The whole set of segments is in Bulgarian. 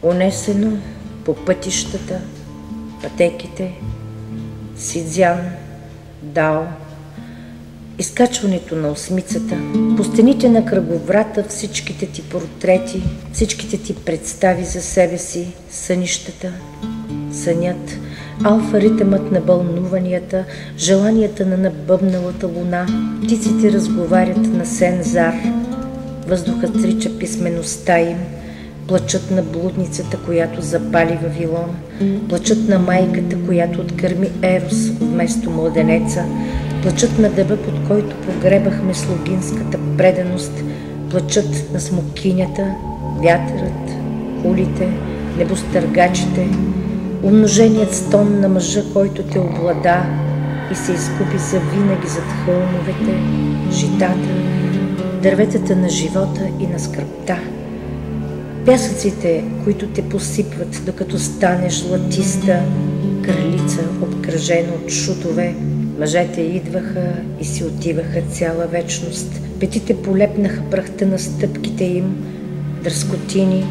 унесено по пътищата, пътеките, Сидзян, Дао, изкачването на осмицата, по стените на кръговрата всичките ти портрети, всичките ти представи за себе си, сънищата, сънят, алфа-ритъмът на бълнуванията, желанията на набъбналата луна, птиците разговарят на сен-зар, въздухът срича писмеността им, плачът на блудницата, която запали Вавилон, плачът на майката, която откърми Ерос вместо младенеца, плачът на дъба, под който погребахме слугинската преданост, плачът на смокинята, вятърът, кулите, небостъргачите, умноженият стон на мъжа, който те облада и се изгуби завинаги зад хълмовете, житата, дърветата на живота и на скръбта, пясъците, които те посипват, докато станеш златиста кралица, обкръжена от шутове. Мъжете идваха и си отиваха цяла вечност. Петите полепнаха прахта на стъпките им, дръскотини,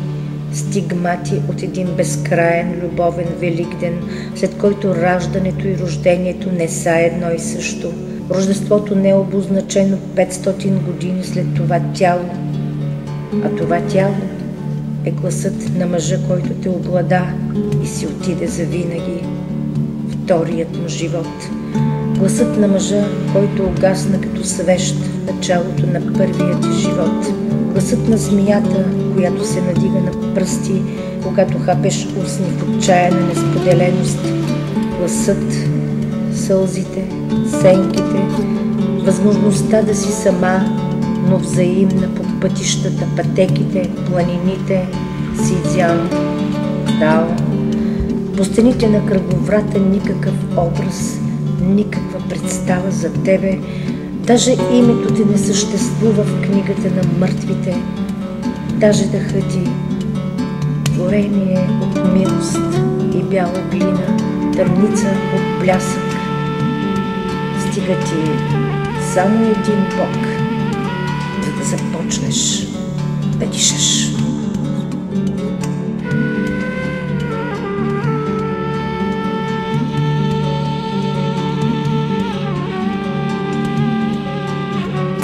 стигмати от един безкраен любовен великден, след който раждането и рождението не са едно и също. Рождеството не е обозначено 500 години след това тяло, а това тяло е гласът на мъжа, който те облада и си отиде завинаги, вторият му живот. Гласът на мъжа, който угасна като свещ в началото на първия ти живот. Гласът на змията, която се надига на пръсти, когато хапеш устни в отчаяна несподеленост. Гласът, сълзите, сенките, възможността да си сама, но взаимна по пътищата, пътеките, планините, Сидзян, Дао. По стените на кръговрата никакъв образ, никаква представа за тебе, даже името ти не съществува в книгата на мъртвите, даже дъхът ти, творение от милост и бяла глина, тъмница от блясък. Стига ти само един Бог, за да започнеш да дишаш.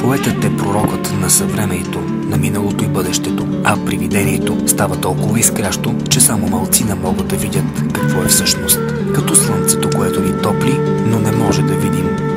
Поетът е пророкът на съвремието, на миналото и бъдещето, а привидението става толкова изкрящо, че само малцина могат да видят какво е всъщност. Като слънцето, което ни топли, но не може да видим